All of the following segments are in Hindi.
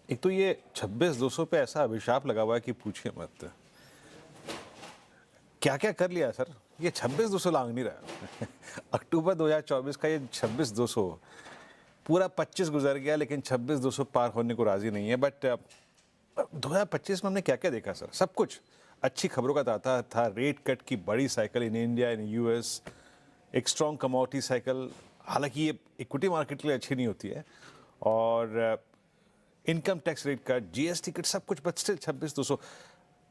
एक तो ये 26,200 पे ऐसा अभिशाप लगा हुआ है कि पूछिए मत। क्या-क्या कर लिया सर? ये 26,200 लांघ नहीं रहा। अक्टूबर 2024 का ये 26,200 पूरा 25 गुज़र गया लेकिन 26,200 पार होने को राज़ी नहीं है। बट 2025 में हमने क्या-क्या देखा सर? सब कुछ। अच्छी खबरों का दाता था, रेट कट की बड़ी cycle in India, in US, एक स्ट्रॉन्ग कमोडिटी साइकिल। हालाँकि ये इक्विटी मार्केट के लिए अच्छी नहीं होती है और income tax rate cut, GST cut, सब कुछ, बट स्टिल 26,200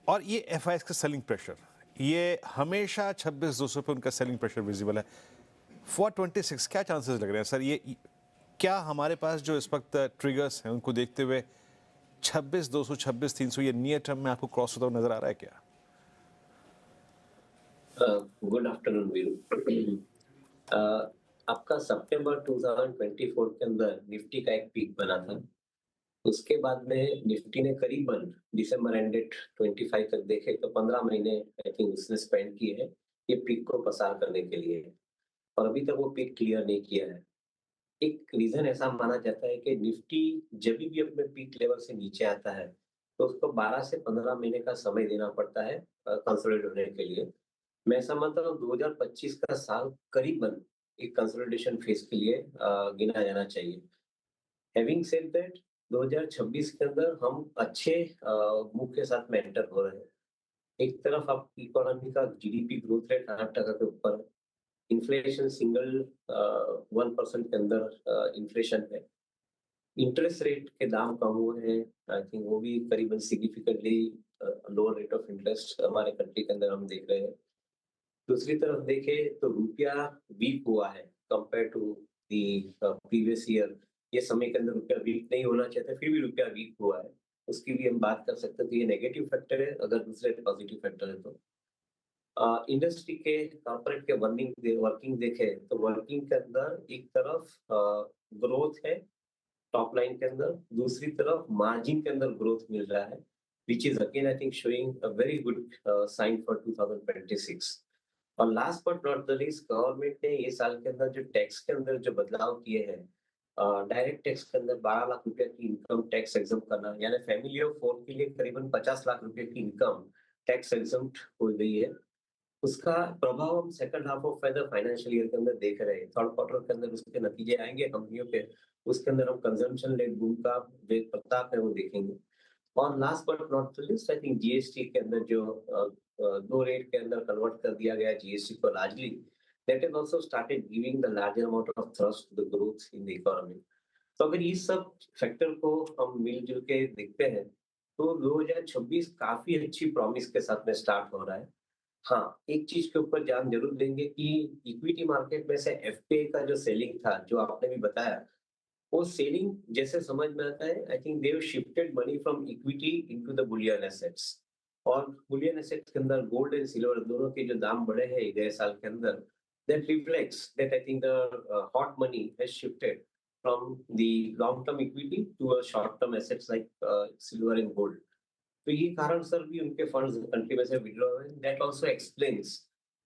और ये एफआईआईज़ का सेलिंग प्रेशर, ये हमेशा 26,200 पे उनका सेलिंग प्रेशर विजिबल है। फॉर 26 क्या चांसेस लग रहे हैं सर? ये क्या हमारे पास जो इस वक्त ट्रिगर्स हैं उनको देखते हुए 26,200, 26,300 ये नियर टर्म में आपको क्रॉस होता हुआ नजर आ रहा है क्या? Good afternoon Veeru. अ, आपका सितंबर 2024 के अंदर निफ्टी का एक पीक बना था। उसके बाद में निफ्टी ने करीबन दिसंबर एंडेड 25 तक देखे तो 15 महीने आई थिंक उसने स्पेंड किए हैं ये पीक को पसार करने के लिए, और अभी तक वो पीक क्लियर नहीं किया है। एक रीजन ऐसा माना जाता है कि निफ्टी जब भी अपने पीक लेवल से नीचे आता है तो उसको 12 से 15 महीने का समय देना पड़ता है कंसोलिडेट होने के लिए। मैं ऐसा मानता हूँ 2025 का साल करीबन एक कंसोलिडेशन फेज के लिए गिना जाना चाहिए। हैविंग सेड दैट 2026 के अंदर हम अच्छे मूव के साथ में एंटर हो रहे हैं। एक तरफ आप इकोनॉमी का जीडीपी ग्रोथ रेट 8% के ऊपर, इन्फ्लेशन सिंगल 1% के अंदर इन्फ्लेशन है। इंटरेस्ट रेट के दाम कम हुए हैं, आई थिंक वो भी करीबन significantly lower rate of interest हमारे कंट्री के अंदर हम देख रहे हैं। दूसरी तरफ देखें तो रुपया वीक हुआ है compare to the previous year. ये समय के अंदर रुपया वीक नहीं होना चाहिए था, फिर भी रुपया वीक हुआ है। उसकी भी हम बात कर सकते हैं, तो ये नेगेटिव फैक्टर है। अगर दूसरे पॉजिटिव फैक्टर है तो इंडस्ट्री के कॉर्पोरेट के वर्किंग देखें तो वर्किंग के अंदर एक तरफ ग्रोथ है टॉप लाइन के अंदर, दूसरी तरफ मार्जिन के अंदर ग्रोथ मिल रहा है, which is again I think showing a very good sign for 2026। और last but not the least, government ने ये साल के अंदर जो टैक्स के अंदर जो बदलाव किए हैं, डायरेक्ट टैक्स के अंदर 12 लाख रुपए की इनकम टैक्स एग्जम करना, यानी फैमिली ऑफ फोर के लिए करीबन 50 लाख रुपए की इनकम टैक्स एग्जम हो गई है। उसका प्रभाव हम second half of the financial year के अंदर देख रहे हैं। थर्ड क्वार्टर के अंदर उसके नतीजे आएंगे कंपनियों के, उसके अंदर हम कंजम्पशन लेड बूम का जो एक प्रताप है वो देखेंगे। और last but not the least, I think GST के अंदर जो दो रेट के अंदर कन्वर्ट कर दिया गया जीएसटी को largely, that has also started giving the larger amount of thrust to the growth in the economy. तो अगर ये सब फैक्टर को हम मिलजुल के देखते हैं तो 2026 काफी अच्छी प्रॉमिस के साथ में स्टार्ट हो रहा है। हाँ, एक चीज के ऊपर ध्यान जरूर देंगे कि इक्विटी मार्केट में से एफपीआई का जो सेलिंग था, जो आपने भी बताया, वो सेलिंग जैसे समझ में आता है, I think they have shifted money from equity into the Boolean assets. और बुलियन एसेट्स के अंदर गोल्ड एंड सिल्वर दोनों के जो दाम बढ़े हैं गए साल के अंदर, that reflects that I think the hot money has shifted from the long term equity to a short term assets like silver and gold. तो ये कारण सर भी उनके फंड्स कंट्री में से विथड्रॉ हुए, that also explains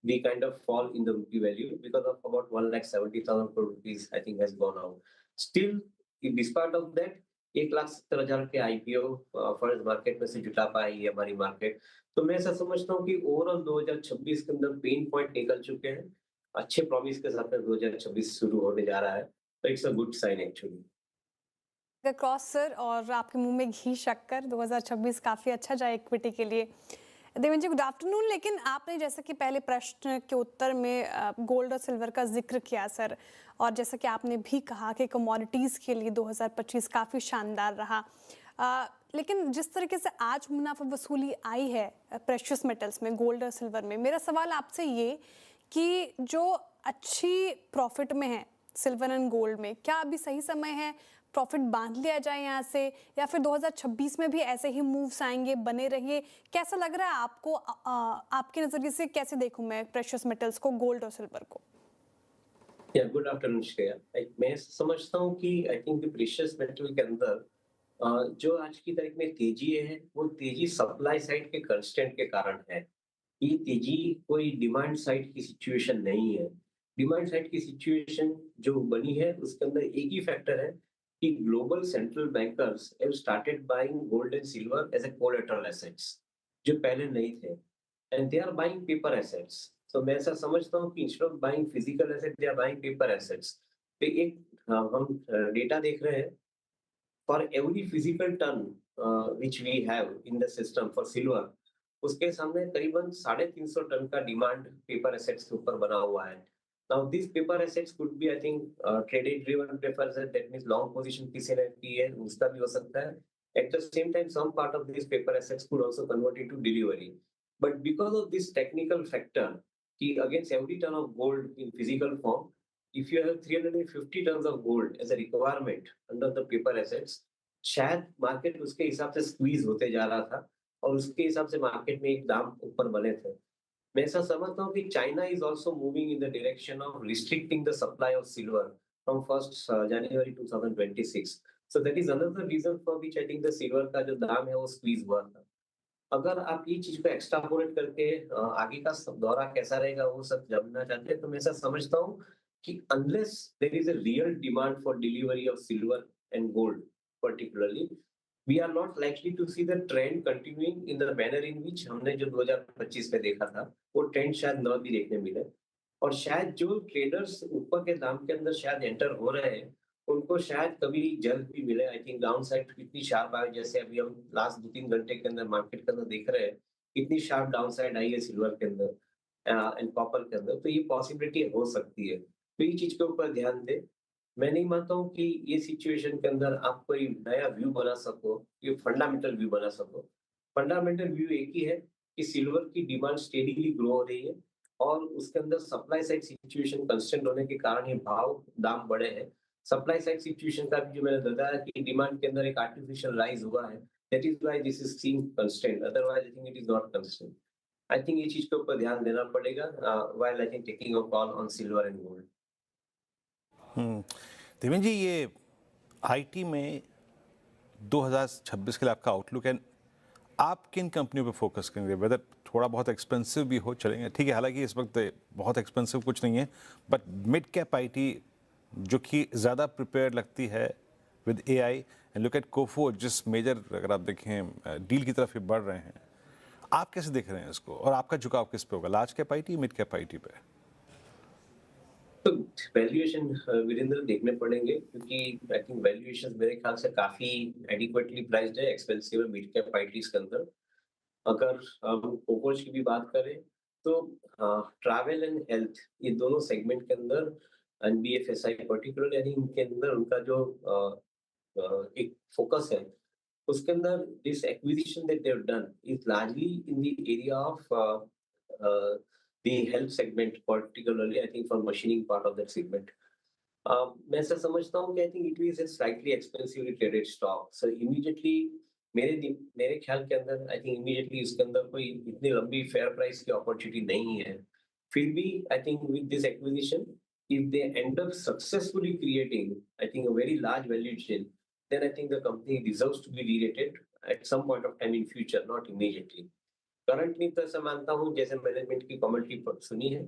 the kind of fall in the rupee value because of about 1,70,000 crore rupees I think has gone out. Still, despite of that, 1,70,000 के आईपीओ फंड मार्केट में से जुटा पाई है हमारी मार्केट। तो मैं ऐसा समझता हूँ कि ओवरऑल 2026 के अंदर पेन पॉइंट निकल चुके हैं। अच्छे प्रॉमिस के साथ में 2026 शुरू होने जा रहा है, तो it's a good sign actually. Cross sir, और आपके मुंह में घी शक्कर, 2026 काफ़ी अच्छा जाए इक्विटी के लिए। देवेंद्र जी गुड आफ्टरनून। लेकिन आपने जैसा कि पहले प्रश्न के उत्तर में गोल्ड और सिल्वर का जिक्र किया सर, और जैसा कि आपने भी कहा कि कमोडिटीज़ के लिए 2025 काफ़ी शानदार रहा, लेकिन जिस तरीके से आज मुनाफा वसूली आई है प्रेशियस मेटल्स में, गोल्ड और सिल्वर में, मेरा सवाल आपसे ये कि जो अच्छी प्रॉफिट में है सिल्वर एंड गोल्ड में, क्या अभी सही समय है प्रॉफिट बांध लिया जाए यहाँ से, या फिर 2026 में भी ऐसे ही मूव्स आएंगे, बने रहिए? कैसा लग रहा है आपको? आपके नजरिए से कैसे देखूं मैं प्रेशियस मेटल्स को, गोल्ड और सिल्वर को? या गुड आफ्टरनून श्रेया। मैं समझता हूँ कि आई थिंक प्रीशियस मेटल के अंदर जो आज की तारीख में तेजी है वो तेजी सप्लाई साइड के कंस्ट्रेंट के कारण है। ये तेजी कोई डिमांड साइड की सिचुएशन नहीं है। डिमांड साइड की सिचुएशन जो बनी है उसके अंदर एक ही फैक्टर है कि global central bankers have started buying gold and silver as a collateral assets, जो पहले नहीं थे, and they are buying paper assets. So मैं ऐसा समझता हूँ कि instead of buying physical assets, they are buying paper assets. तो एक हम डेटा देख रहे हैं, for every physical ton which we have in the system for silver, उसके सामने करीबन 350 टन का डिमांड पेपर एसेट्स के ऊपर बना हुआ है. Now these paper assets could be, I think, traded driven paper asset, that means long position किसी ने की है उसका भी हो सकता है. At the same time, some part of these paper assets could also convert into delivery. But because of this technical factor, कि against every ton of gold in physical form, if you have 350 tons of gold as a requirement under the paper assets, शायद मार्केट उसके हिसाब से स्क्वीज होते जा रहा था और उसके हिसाब से मार्केट में एक दाम ऊपर बने थे. मैं ऐसा समझता हूँ कि China is also moving in the direction of restricting the supply of silver from 1 January 2026. So that is another reason for which I think the silver का जो दाम है वो स्क्वीज हुआ था. अगर आप ये चीज को एक्सट्रापोलेट करके आगे का दौरा कैसा रहेगा वो सब जानना चाहते हैं, तो मैं ऐसा समझता हूँ कि unless there is a real demand for delivery of silver and gold particularly, we are not likely to see the trend continuing in the manner in which हमने जो 2025 में देखा था, वो ट्रेंड शायद न भी देखने मिले. और शायद जो ट्रेडर्स ऊपर के दाम के अंदर शायद एंटर हो रहे हैं, उनको शायद कभी जल्द भी मिले. आई थिंक डाउन साइड कितनी शार्प आई, जैसे अभी हम लास्ट 2-3 घंटे के अंदर मार्केट के अंदर देख रहे हैं, कितनी शार्प डाउन साइड आई है सिल्वर के अंदर एंड कॉपर के अंदर. तो ये पॉसिबिलिटी हो सकती है, तो ये चीज के ऊपर ध्यान दें. मैं नहीं मानता हूँ कि ये सिचुएशन के अंदर आप कोई नया व्यू बना सको, ये फंडामेंटल व्यू बना सको. फंडामेंटल व्यू एक ही है कि सिल्वर की डिमांड स्टेडीली ग्रो हो रही है और उसके अंदर सप्लाई साइड सिचुएशन कंस्टेंट होने के कारण ये भाव दाम बढ़े हैं. सप्लाई साइड सिचुएशन का भी जो मैंने बताया कि डिमांड के अंदर एक आर्टिफिशियल राइज हुआ है, that is why this is seen constant, otherwise I think it is not constant. I think ये चीज के ऊपर ध्यान देना पड़ेगा while I think taking a call on silver and gold. Devendra ji, ये आईटी में 2026 के लिए आपका आउटलुक है. आप किन कंपनियों पे फोकस करेंगे? वेदर थोड़ा बहुत एक्सपेंसिव भी हो चलेंगे, ठीक है, हालांकि इस वक्त बहुत एक्सपेंसिव कुछ नहीं है, बट मिड कैप आईटी जो कि ज़्यादा प्रिपेयर्ड लगती है with AI. And look at कोफो, जिस मेजर अगर आप देखें डील की तरफ ये बढ़ रहे हैं, आप कैसे देख रहे हैं इसको और आपका झुकाव किस पे होगा, large cap IT, mid cap IT पे? तो वैल्यूएशन वीरेंद्र देखने पड़ेंगे, क्योंकि आई थिंक वैल्यूएशन मेरे ख्याल से काफी एडिक्वेटली प्राइस्ड है एक्सपेंसिव मिड कैप आईटीज के अंदर. अगर हम कोकोच की भी बात करें तो ट्रैवल एंड हेल्थ, ये दोनों सेगमेंट के अंदर एनबीएफएसआई पर्टिकुलरली, यानी इनके अंदर उनका जो एक फोकस है, उसके अंदर this acquisition that they have done is largely in the area of the health segment, particularly I think for machining part of that segment. मैं ऐसा समझता हूँ कि I think it is a slightly expensively traded stock. So immediately मेरे ख्याल के अंदर I think immediately इसके अंदर कोई इतनी लंबी fair price की opportunity नहीं है. फिर भी I think with this acquisition, if they end up successfully creating I think a very large value chain, then I think the company deserves to be re-rated at some point of time in future, not immediately. Currently तो ऐसा मानता हूँ, जैसे मैनेजमेंट की कमेंट्री सुनी है,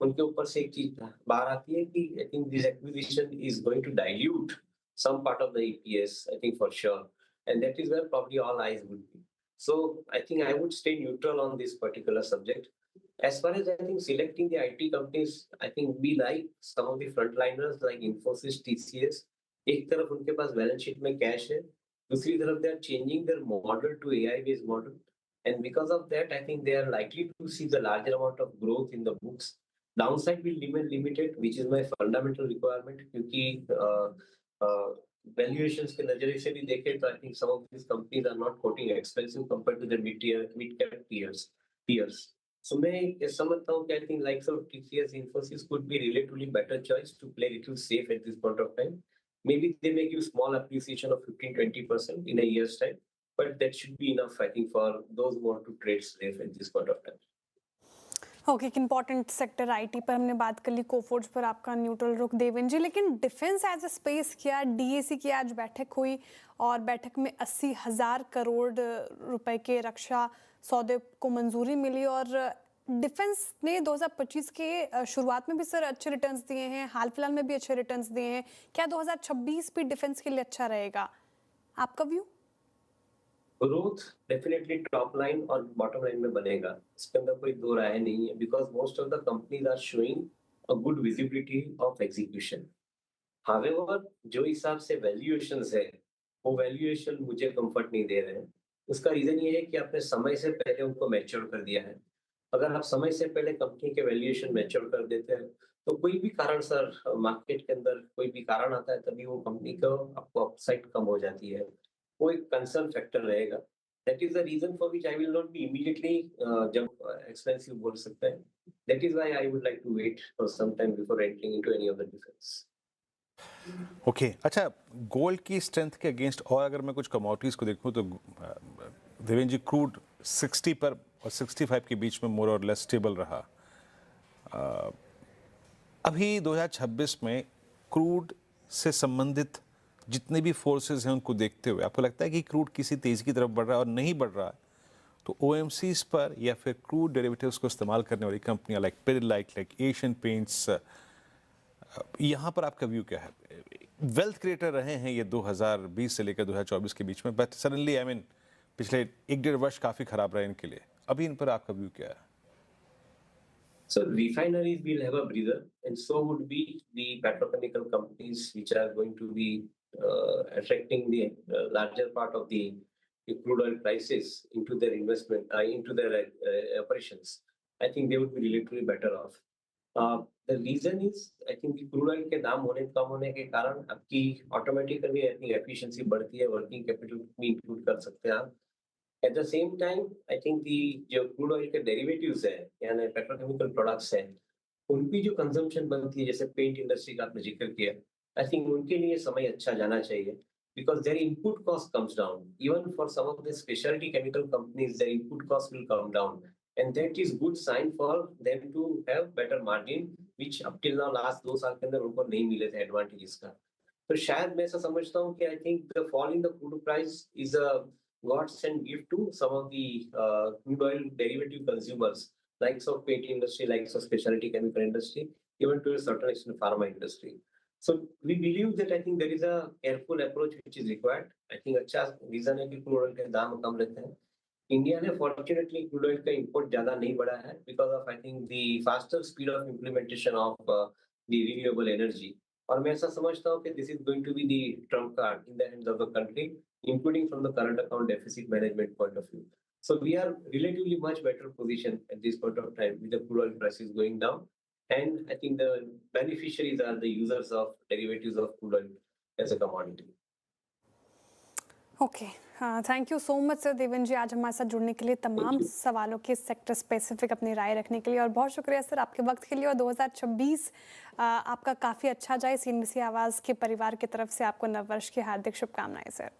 उनके ऊपर से एक चीज बाहर आती है कि I think this acquisition is going to dilute some part of the EPS, I think for sure, and that is where probably all eyes would be. So I think I would stay neutral on this particular subject. As far as I think selecting the IT companies, I think we like some of the frontliners like Infosys, TCS. एक तरफ उनके पास बैलेंस शीट में कैश है, दूसरी तरफ they are changing their model to AI based model. And because of that, I think they are likely to see the larger amount of growth in the books. Downside will remain limited, which is my fundamental requirement. क्योंकि valuations के नजरिए से भी देखें तो I think some of these companies are not quoting expensive compared to their mid-cap peers. So मैं ये समझता हूँ कि I think likes of TCS, Infosys could be relatively better choice to play little safe at this point of time. Maybe they may give small appreciation of 15-20% in a year's time. But that should be enough, I think, for those who want to trade safe at this point of time. Okay, एक इम्पॉर्टेंट सेक्टर आईटी पर हमने बात कर ली, कोफोर्ज पर आपका न्यूट्रल रुख देवेंद्र जी. लेकिन डिफेंस एज अ स्पेस किया, डीएसी की आज बैठक हुई और बैठक में 80,000 करोड़ रुपए के रक्षा सौदे को मंजूरी मिली और डिफेंस ने 2025 के शुरुआत में भी सर अच्छे रिटर्न्स दिए हैं, हाल फिलहाल में भी अच्छे रिटर्न्स दिए हैं। क्या 2026 भी डिफेंस के लिए अच्छा रहेगा? आपका व्यू? ग्रोथ डेफिनेटली टॉप लाइन और बॉटम लाइन में बनेगा, इसके अंदर कोई दो राय नहीं है, because most of the companies are showing a good visibility of execution. However जो हिसाब से वैल्यूएशंस है, वो वैल्यूएशन मुझे कंफर्ट नहीं दे रहे हैं। उसका रीजन ये है कि आपने समय से पहले उनको मैच्योर कर दिया है। अगर आप समय से पहले कंपनी के वैल्यूएशन मैच्योर कर देते हैं, तो कोई भी कारण सर मार्केट के अंदर कोई भी कारण आता है, तभी वो कंपनी को आपको अपसाइड कम हो जाती है। वो एक कंसर्न फैक्टर रहेगा। That is the reason for which I will not be immediately जब एक्सपेंसिव बोल सकते हैं। That is why I would like to wait for some time before entering into any of the defence. Okay अच्छा, गोल्ड की स्ट्रेंथ के अगेंस्ट और अगर मैं कुछ कमोडिटीज़ को देखूं तो देवेंद्र जी, क्रूड 60 पर और 65 के बीच में मोर और लेस स्टेबल रहा। अभी 2026 में क्रूड से संबंधित जितने भी फोर्सेस हैं उनको देखते हुए आपको लगता है कि क्रूड किसी तेज़ी की तरफ बढ़ रहा है? और नहीं बढ़ रहा है तो ओएमसीज पर या फिर क्रूड डेरिवेटिव्स को इस्तेमाल करने वाली कंपनियां like Pidilite, like Asian paints, यहाँ पर आपका व्यू क्या है? वेल्थ क्रिएटर रहे हैं ये 2020 से लेकर 2024 के बीच में, बट सडनली आई मीन पिछले 1-1.5 वर्ष काफ़ी खराब रहे इनके लिए। अभी इन पर आपका व्यू क्या है? So refineries will have a breather, and so would be the petrochemical companies, which are going to be attracting the larger part of the crude oil prices into their investment, into their operations. I think they would be relatively better off. The reason is, I think the crude oil के दाम होने कम होने के कारण आपकी ऑटोमेटिकली आई थिंक एफिशिएंसी बढ़ती है, वर्किंग कैपिटल भी इंक्लूड कर सकते हैं आप। At the same time I think the जो क्रूड ऑयल के डेरिवेटिव्स है यानी पेट्रोकेमिकल प्रोडक्ट्स हैं, उनकी जो कंजम्पशन बनती है, जैसे पेंट इंडस्ट्री का आपने जिक्र किया, आई थिंक उनके लिए समय अच्छा जाना चाहिए, because their input cost comes down. Even for some of the specialty chemical companies, their input cost will come down, and that is good sign for them to have better margin, which up till now last 2 साल के अंदर उनको नहीं मिले थे एडवांटेजेस का। तो शायद मैं ऐसा समझता हूँ कि I think the fall in the crude price is a godsend gift to some of the crude oil derivative consumers, likes of paint industry, likes of specialty chemical industry, even to a certain extent pharma industry. So we believe that I think there is a careful approach which is required. I think अच्छा reason है कि crude oil के दाम कम रहते हैं। इंडिया ने फॉर्चुनेटली क्रूड ऑयल का इंपोर्ट ज्यादा नहीं बढ़ा है because of I think the faster speed of implementation of the renewable energy. और मैं ऐसा समझता हूँ कि this is going to be the trump card in the hands of the country, including from the current account deficit management point of view. So we are relatively much better position at this point of time with the crude oil prices going down, and I think the beneficiaries are the users of derivatives of crude oil as a commodity. Okay, हाँ, thank you so much sir Devendra ji, आज हमारे साथ जुड़ने के लिए, तमाम सवालों के सेक्टर स्पेसिफिक अपनी राय रखने के लिए, और बहुत शुक्रिया सर आपके वक्त के लिए। और 2026 आपका काफ़ी अच्छा जाए। CNBC आवाज़ के परिवार की तरफ से आपको नववर्ष की हार्दिक शुभकामनाएं सर।